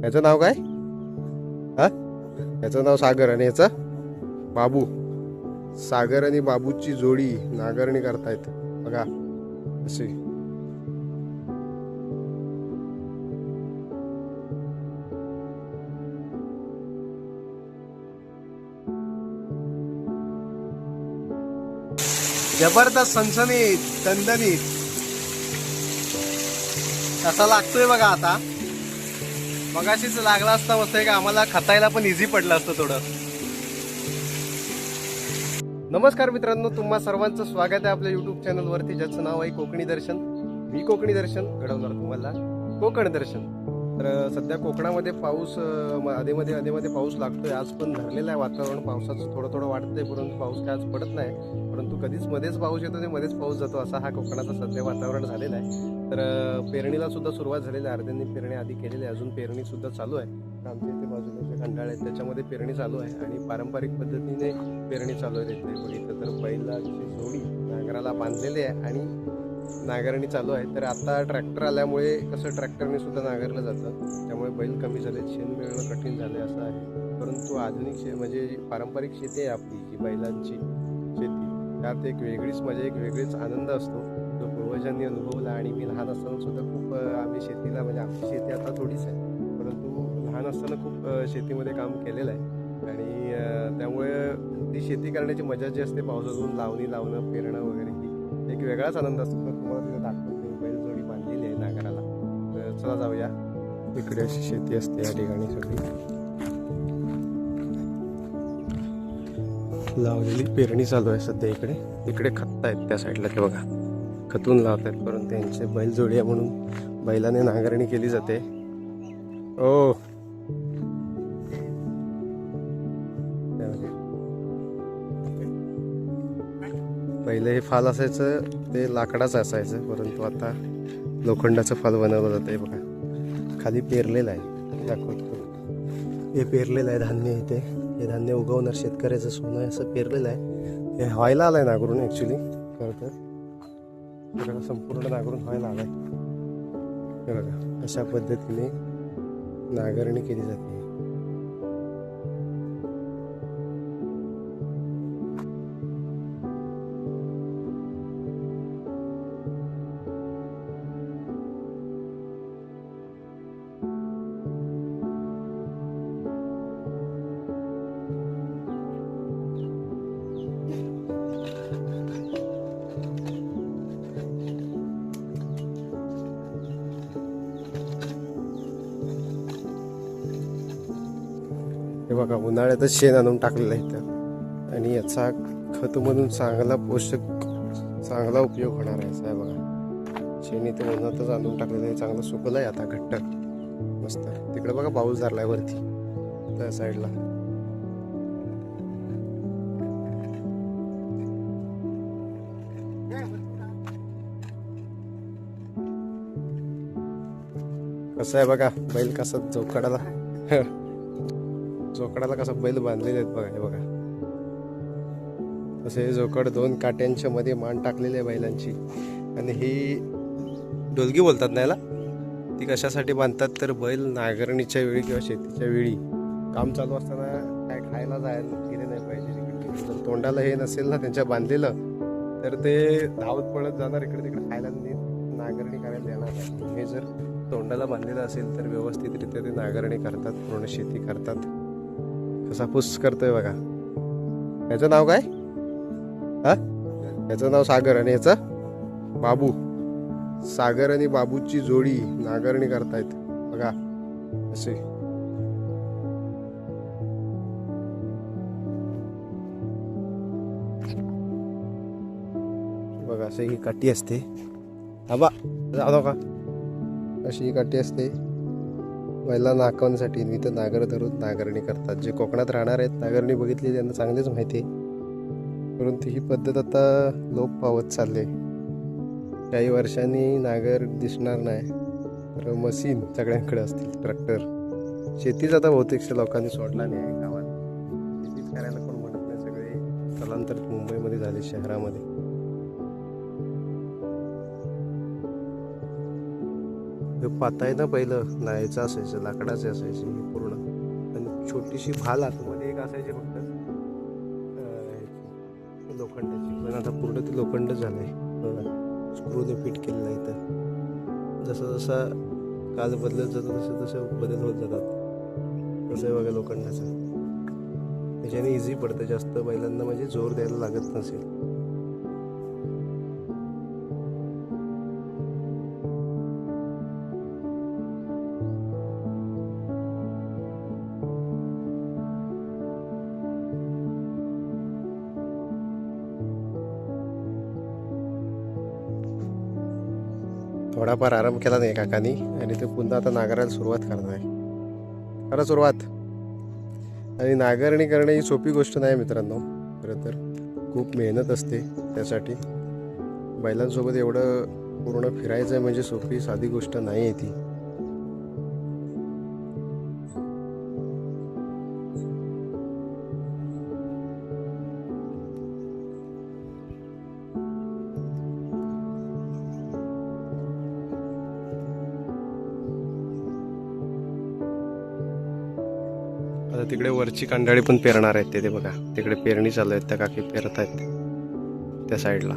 याचं नाव काय? हा, याचं नाव सागर आणि याचं बाबू. सागर आणि बाबूची जोडी नांगरणी करतायत बघा असे. जबरदस्त सनसनीत दणदणीत कसा लागतोय बघा. आता मगाशीच लागला असता मस्त का आम्हाला खतायला पण इझी पडलं असतं थोडं. नमस्कार मित्रांनो, तुम्हा सर्वांचं स्वागत आहे आपल्या युट्यूब चॅनलवरती, ज्याचं नाव आहे कोकणी दर्शन. मी कोकणी दर्शन घडवणार तुम्हाला कोकण दर्शन. तर सध्या कोकणामध्ये पाऊस अधेमध्ये पाऊस लागतोय. आज पण धरलेलं आहे वातावरण पावसाचं, थोडं थोडं वाटतंय, परंतु पाऊस काय आज पडत नाही. परंतु कधीच मध्येच पाऊस येतो आणि मध्येच पाऊस जातो, असा हा कोकणाचा सध्या वातावरण झालेलं आहे. तर पेरणीला सुद्धा सुरुवात झालेली आहे. अर्ध्यांनी पेरणी आधी केलेली आहे, अजून पेरणी सुद्धा चालू आहे. आमच्या इथे बाजूला जे खंडाळ आहेत त्याच्यामध्ये पेरणी चालू आहे आणि पारंपरिक पद्धतीने पेरणी चालू आहे तिथे बघितलं तर. बैलाची जोडी नांगराला बांधलेली आहे आणि नांगरणी चालू आहे. तर आता ट्रॅक्टर आल्यामुळे कसं ट्रॅक्टरने सुद्धा नांगरलं जातं, त्यामुळे बैल कमी झाले, शेण मिळणं कठीण झाले असं आहे. परंतु आधुनिक म्हणजे पारंपरिक शेती आहे आपली जी बैलांची शेती, त्यात एक वेगळीच मजा, एक वेगळीच आनंद असतो जो पूर्वजांनी अनुभवला. आणि मी लहान असताना सुद्धा खूप आम्ही शेतीला, म्हणजे आमची शेती आता थोडीच आहे, परंतु लहान असताना खूप शेतीमध्ये काम केलेलं आहे. आणि त्यामुळे ती शेती करण्याची मजा जी असते, पावसातून लावणी लावणं, पेरणं वगैरे, ही एक वेगळाच आनंद असतो. तर तुम्हाला तिथे दाखवतो, बैलजोडी बांधलेली आहे नांगराला. तर चला जाऊया. इकडे अशी शेती असते या ठिकाणी सगळी लावलेली. पेरणी चालू आहे सध्या इकडे. इकडे खत आहेत त्या साईडला, ते बघा खतून लावत आहेत, परंतु त्यांचे बैलजोडी आहे म्हणून बैलाने नांगरणी केली जाते. ओ पहिले हे फाल असायचं ते लाकडाचं असायचं, परंतु आता लोखंडाचं फाल बनवलं जातं. हे बघा खाली पेरलेलं आहे, दाखवतो. हे पेरलेलं आहे धान्य. इथे हे धान्य उगवणार, शेतकऱ्याचं सोनं आहे असं पेरलेलं आहे. हे व्हायला आलंय नांगरून, ॲक्च्युली खरं तर संपूर्ण नांगरून व्हायला आलाय. हे बघा अशा पद्धतीने नांगरणी केली जाते. हे बघा उन्हाळ्यातच शेण आणून टाकलेलं आहे इथं, आणि याचा खत म्हणून चांगला उपयोग होणार आहे. असं आहे बघा, शेण इथे उन्हातच आणून टाकलेलं आहे, चांगलं सुकलं आहे आता घट्ट मस्त. तिकडे बघा पाऊस धरलाय वरती त्या साईडला. कसं आहे बघा बैल कसा जोकडाला कसा बैल बांधलेले आहेत बघा. हे बघा असे जोकड दोन काट्यांच्या मध्ये मान टाकलेली आहे बैलांची. आणि ही डोलगी बोलतात ना याला. ती कशासाठी बांधतात तर बैल नांगरणीच्या वेळी किंवा शेतीच्या वेळी काम चालू असताना काय खायला गेले नाही पाहिजे. जर तोंडाला हे नसेल ना त्यांच्या बांधलेलं, तर ते धावत पळत जाणार इकडे तिकडे, खायला नांगरणी करायला येणार नाही. हे जर तोंडाला बांधलेलं असेल तर व्यवस्थितरित्या ते नांगरणी करतात, पूर्ण शेती करतात. कसा पुस करतोय बघा. याचं नाव काय? हा, याचं नाव सागर आणि याचं बाबू. सागर आणि बाबूची जोडी नांगरणी करतायत बघा असे. बघा असे ही काठी असते. आबा जाऊ का, अशी ही काठी असते बैला नाकावण्यासाठी. मी तर नांगर धरून नांगरणी करतात. जे कोकणात राहणार आहेत, नांगरणी बघितली त्यांना चांगलीच माहिती आहे, परंतु ही पद्धत आता लोप पावत चालले. काही वर्षांनी नांगर दिसणार नाही, तर मशीन सगळ्यांकडे असतील, ट्रॅक्टर. शेतीच आता बहुतेक लोकांनी सोडला नाही आहे गावात. शेतीच करायला कोण म्हणत नाही, सगळे स्थलांतरित मुंबईमध्ये झाले, शहरामध्ये. हे पाता आहे ना, पहिलं नाहीचं असायचं, लाकडाचे असायचे पूर्ण, आणि छोटीशी भाल आतमध्ये एक असायची फक्त लोखंडाची, पण आता पूर्ण ती लोखंड झालंय बघा, स्क्रूने फिट केलेलं आहे. इथं जसं जसं काल बदलत जातो तसं तसं बदल होत जातात. कसं आहे बघा लोखंडाचं, त्याच्याने इझी पडतं, जास्त बैलांना म्हणजे जोर द्यायला लागत नसेल. थोडाफार आराम केला नाही काकानी, आणि ते पुन्हा आता नांगरायला सुरुवात करणार आहे. करा सुरुवात. आणि नांगरणी करणं ही सोपी गोष्ट नाही मित्रांनो, खरं तर खूप मेहनत असते त्यासाठी. बैलांसोबत एवढं पूर्ण फिरायचं म्हणजे सोपी साधी गोष्ट नाही आहे ती. आता तिकडे वरची कांडाळी पण पेरणार आहेत ते बघा, तिकडे पेरणी चालू आहेत, त्या काकी पेरत आहेत त्या साईडला,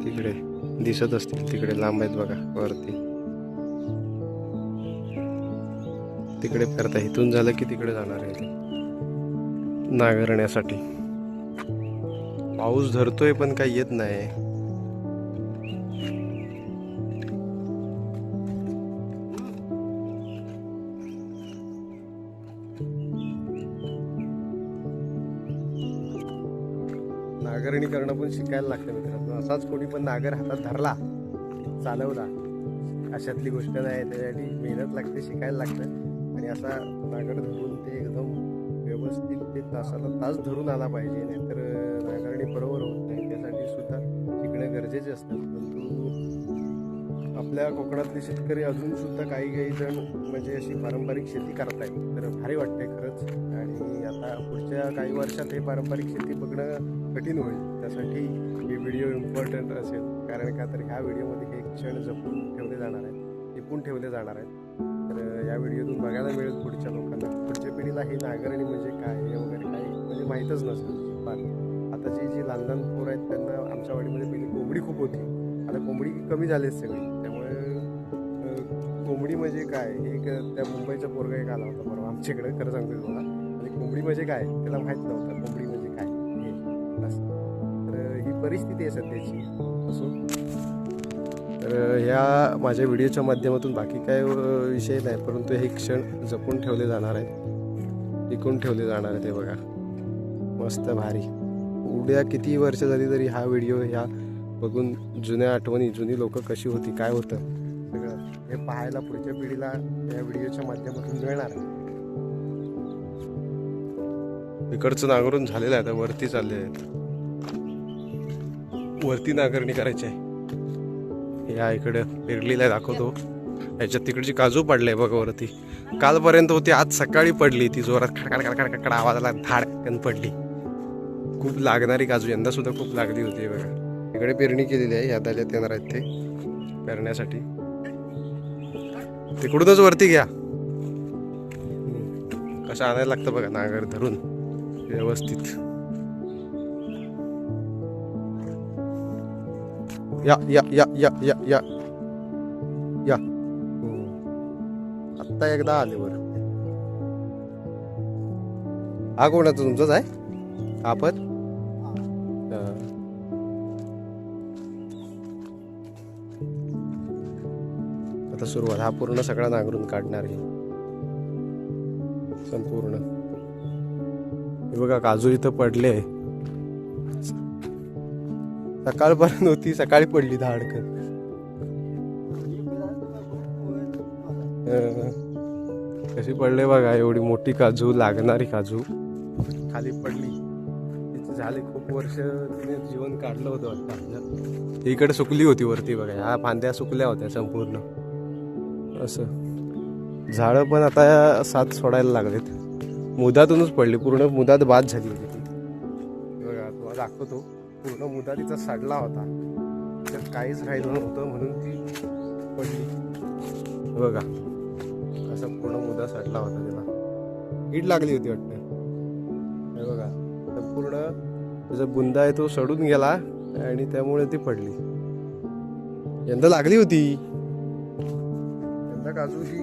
तिकडे दिसत असतील, तिकडे लांब आहेत बघा वरती, तिकडे पेरता. इथून झालं की तिकडे जाणार आहे ते नांगरण्यासाठी. पाऊस धरतोय पण काही येत नाही. नांगरणी करणं पण शिकायला लागतं मित्रांनो. असाच कोणी पण नांगर हातात धरला, चालवला, अशातली गोष्ट नाही. त्यासाठी मेहनत लागते, शिकायला लागतं. आणि असा नांगर धरून ते एकदम व्यवस्थित ते तासाला तास धरून आला पाहिजे, नाहीतर नांगरणी बरोबर होत नाही. त्यासाठी सुद्धा शिकणं गरजेचे असतं. परंतु आपल्या कोकणातले शेतकरी अजून सुद्धा काही जण म्हणजे अशी पारंपरिक शेती करतायत, तर भारी वाटते खरंच. आणि आता पुढच्या काही वर्षात हे पारंपरिक शेती बघणं कठीण होईल. त्यासाठी हे व्हिडिओ इम्पॉर्टंट असेल, कारण का तर ह्या व्हिडिओमध्ये हे क्षण जपून ठेवले जाणार आहेत, टिपून ठेवले जाणार आहेत. तर या व्हिडिओतून बघायला मिळेल पुढच्या लोकांना, पुढच्या पिढीला हे नांगरणी म्हणजे काय हे वगैरे काही म्हणजे माहीतच नसेल. पण आताची जी लहान लहान पोरं आहेत त्यांना, आमच्या वाडीमध्ये पहिली कोंबडी खूप होती, आता कोंबडी कमी झालीच सगळी. त्यामुळे कोंबडी म्हणजे काय हे त्या मुंबईचा पोरगा एक आला होता परवा आमच्याकडे, खरं सांगतो तुम्हाला, म्हणजे कोंबडी म्हणजे काय त्याला माहीत नव्हतं, कोंबडी म्हणजे काय हे असं. तर ही परिस्थिती आहे सध्याची. असो, तर ह्या माझ्या व्हिडिओच्या माध्यमातून बाकी काय विषय नाही, परंतु हे क्षण जपून ठेवले जाणार आहेत, टिकून ठेवले जाणार आहेत. हे बघा मस्त भारी. उद्या किती वर्ष झाली तरी हा व्हिडिओ ह्या बघून जुन्या आठवणी, जुनी लोक कशी होती, काय होतं, सगळं हे पाहायला पुढच्या पिढीला या व्हिडिओच्या माध्यमातून मिळणार. इकडचं नांगरून झालेलं आहे, आता वरती चालले आहेत, वरती नांगरणी करायची आहे. या इकडे पेरलीला दाखवतो, याच्यात तिकडची काजू पडले बघा वरती. कालपर्यंत होती, आज सकाळी पडली ती जोरात, खडखड खडखड खडखड आवाजाला धाडकन पडली. खूप लागणारी काजू यंदा सुद्धा खूप लागली होती बघा. इकडे पेरणी केलेली आहे, यात आल्यात येणार आहेत ते पेरण्यासाठी. तिकडूनच वरती घ्या, कसं आणायला लागतं बघा नांगर धरून व्यवस्थित. या या या या या या या आत्ता एकदा आले वर. हा कोणाचा तुमचाच आहे आपण? आता सुरुवात, हा पूर्ण सगळा नांगरून काढणार आहे संपूर्ण. हे बघा काजू इथं पडले, सकाळपर्यंत होती, सकाळी पडली धाडकन. कशी पडले बघा, एवढी मोठी काजू, लागणारी काजू खाली पडली. तिथे झाले खूप वर्ष तिने जीवन काढलं होतं वाटतं आपलं. इकडे सुकली होती वरती बघा, ह्या फांद्या सुकल्या होत्या संपूर्ण. असं झाडं पण आता साथ सोडायला लागलेत, मुदातूनच पडली, पूर्ण मुदात बाद झाली होती ती बघा. तुम्हाला दाखवतो, पूर्ण मुदा तिचा सडला होता, त्यात काहीच राहिलं नव्हतं, म्हणून ती पडली. हे बघा असा पूर्ण मुदा साठला होता, त्याला कीड लागली होती वाटतं. हे बघा संपूर्ण त्याचा बुंदा आहे तो सडून गेला आणि त्यामुळे ती पडली. यंदा लागली होती, यंदा काजू ही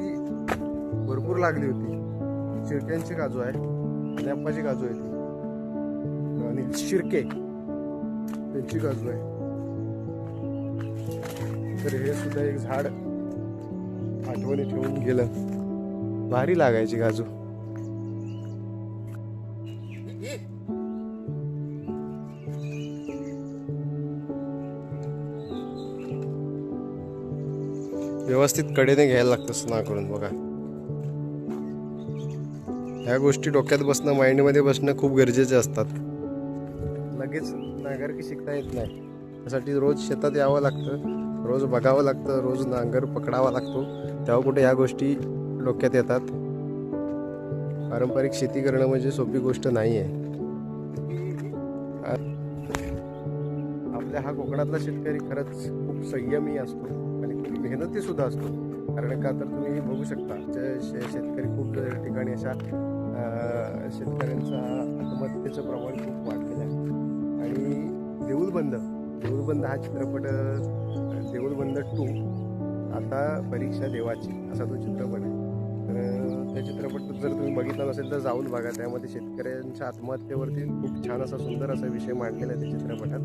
भरपूर लागली होती. चिरक्यांची काजू आहे आणि आप्पाची काजू आहे ती, आणि शिर्के त्यांची काजू आहे. तर हे सुद्धा एक झाड आठवणी ठेवून गेलं, भारी लागायची काजू. व्यवस्थित कडेने घ्यायला लागतं स्ना करून. बघा ह्या गोष्टी डोक्यात बसणं, माइंडमध्ये बसणं खूप गरजेचे असतात. लगेच नांगरकी शिकता येत नाही, त्यासाठी रोज शेतात यावं लागतं, रोज बघावं लागतं, रोज नांगर पकडावा लागतो, तेव्हा कुठे ह्या गोष्टी डोक्यात येतात. पारंपरिक शेती करणं म्हणजे सोपी गोष्ट नाही आहे. आपल्या हा कोकणातला शेतकरी खरंच खूप संयमी असतो आणि खूप मेहनती सुद्धा असतो. कारण का तर तुम्ही बघू शकता शेतकरी खूप ठिकाणी अशा शेतकऱ्यांचा आत्महत्येचं प्रमाण खूप वाढलेलं आहे. आणि देऊळबंद हा चित्रपट, देऊळबंद 2 आता परीक्षा देवाची असा तो चित्रपट आहे. तर त्या चित्रपट जर तुम्ही बघितला नसेल तर जाऊन बघा. त्यामध्ये शेतकऱ्यांच्या आत्महत्येवरती खूप छान असा सुंदर असा विषय मांडलेला आहे त्या चित्रपटात.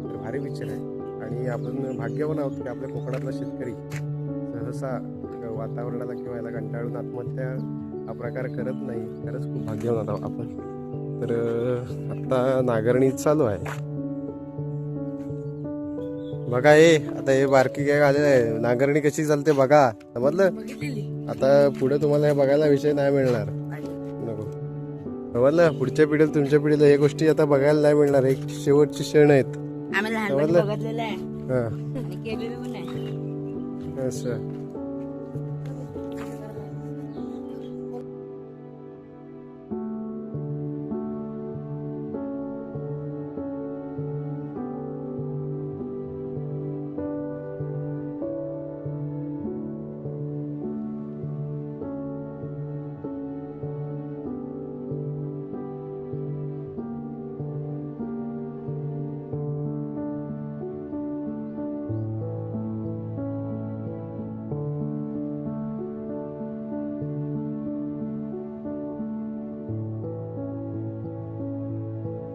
तर भारी पिक्चर आहे आणि आपण भाग्यवान आहोत की आपल्या कोकणातला शेतकरी सहसा वातावरणाला किंवा याला कंटाळून आत्महत्या हा प्रकार करत नाही. खरंच खूप भाग्यवान आहोत आपण. तर आता नांगरणी चालू आहे. बघा हे आता हे बारकी काय आलेलं आहे, नांगरणी कशी चालते बघा, समजलं. आता पुढे तुम्हाला हे बघायला विषय नाही मिळणार, नको समजलं. पुढच्या पिढीला, तुमच्या पिढीला हे गोष्टी आता बघायला नाही मिळणार. एक शेवटची क्षण आहेत, समजलं. हा असं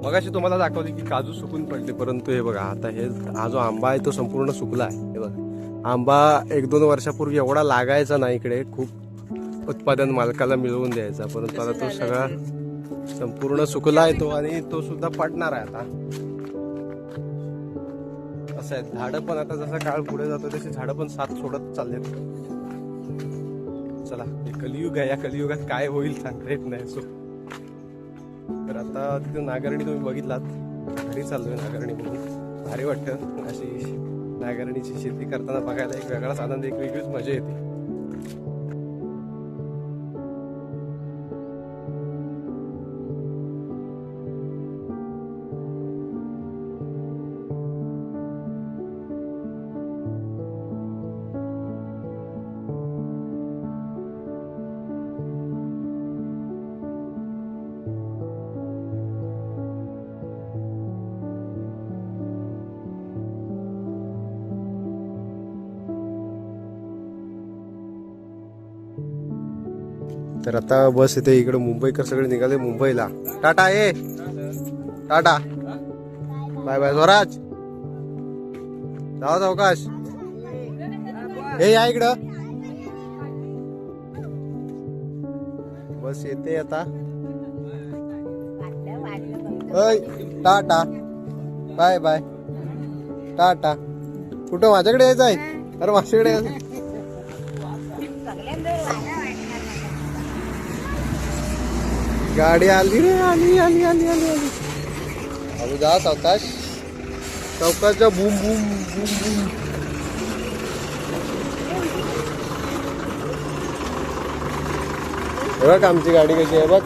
मगाशी तुम्हाला दाखवले की काजू सुकून पडले, परंतु हे बघा आता हा जो आंबा आहे तो संपूर्ण सुकला आहे. हे बघा आंबा 1-2 वर्षापूर्वी एवढा लागायचा नाही इकडे, खूप उत्पादन मालकाला मिळवून द्यायचा, परंतु आता तो सगळा संपूर्ण सुकला आहे तो, आणि तो सुद्धा पडणार आहे आता. असं आहे, झाडं पण आता जसा काळ पुढे जातो तशी झाडं पण साथ सोडत चाललेत. चला हे कलियुग आहे, या कलियुगात काय होईल सांगता येत नाही. सो तर आता तिथे नांगरणी तुम्ही बघितलात, घरी चाललोय नांगरणी बघून. भारी वाटतं अशी नांगरणीची शेती करताना बघायला, एक वेगळाच आनंद, एक वेगळीच मजा येते. तर आता बस येते इकडे, मुंबईकर सगळे निघाले मुंबईला. टाटा ये, टाटा बाय बाय स्वराज, जाऊ अवकाश. हे या इकडं, बस येते आता. Tata bye bye, tata. कुठं माझ्याकडे यायचं आहे? अरे माझ्याकडे यायचं. गाडी आली रे, आली आली आली आली आली. अजून जा सावकाश, सावकाशच्या बूम बूम बूम बूम. हे बघ आमची गाडी कशी आहे बघ,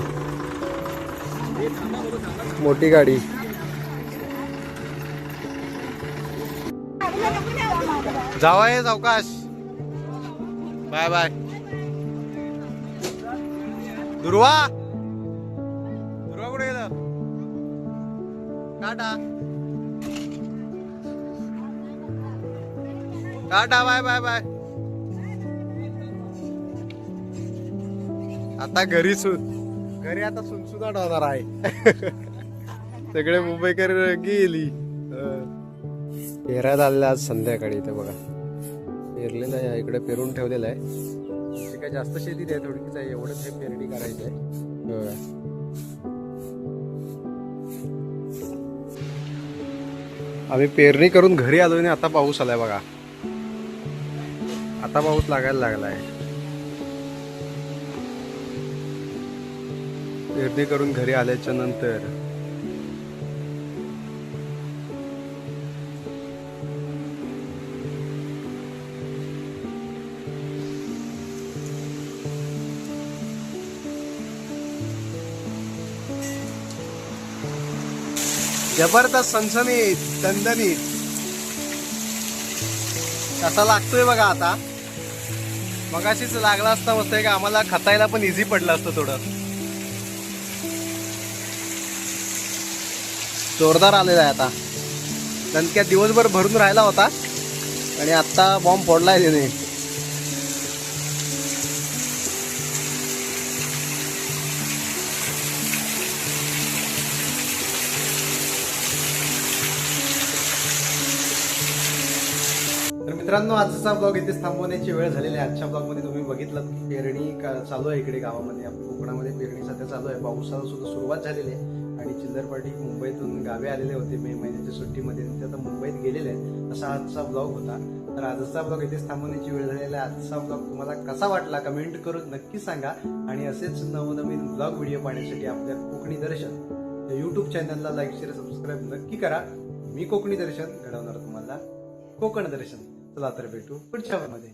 मोठी गाडी. जावा आहे सावकाश. Bye bye. दुर्वा दुर्वा कुठे गेलं? Tata tata bye bye bye. आता घरी आता सुनसुनाट होणार आहे. सगळे मुंबईकर गेली. पेरायला आलेला आज संध्याकाळी. इथे बघा पेरलेलं आहे, इकडे पेरून ठेवलेलं आहे. काय जास्त शेती आहे, थोडीच आहे. एवढंच हे पेरणी करायचं आहे. आम्ही पेरणी करून घरी आलो आणि आता पाऊस आलाय बघा. आता पाऊस लागायला लागलाय. पेरणी करून घरी आल्याच्या नंतर जबरदस्त सनसनीत दणदणीत कसा लागतोय बघा. आता मगाशीच लागला असता मस्त का आम्हाला खतायला पण इझी पडलं असतं. थोडं जोरदार आलेला आहे. आता दणक्यात दिवसभर भरून राहिला होता आणि आता बॉम्ब फोडलाय त्याने. तर मित्रांनो, आजचा ब्लॉग इथेच थांबवण्याची वेळ झालेली आहे. आजच्या ब्लॉगमध्ये तुम्ही बघितलं की पेरणी चालू आहे इकडे गावामध्ये. कोकणामध्ये पेरणी सध्या चालू आहे. पावसाला सुद्धा सुरुवात झालेली आहे आणि चिल्लर पार्टी मुंबईतून गावे आलेले होते मे महिन्याच्या सुट्टीमध्ये. ते आता मुंबईत गेलेले आहेत. असा आजचा ब्लॉग होता. तर आजचा ब्लॉग इथेच थांबवण्याची वेळ झालेला आहे. आजचा ब्लॉग तुम्हाला कसा वाटला कमेंट करून नक्की सांगा. आणि असेच नवनवीन ब्लॉग व्हिडिओ पाहण्यासाठी आपल्या कोकणी दर्शन यूट्यूब चॅनलला लाईक शेअर सबस्क्राईब नक्की करा. मी कोकणी दर्शन घडवणार तुम्हाला कोकण दर्शन. चला तर भेटू पुढच्या मध्ये.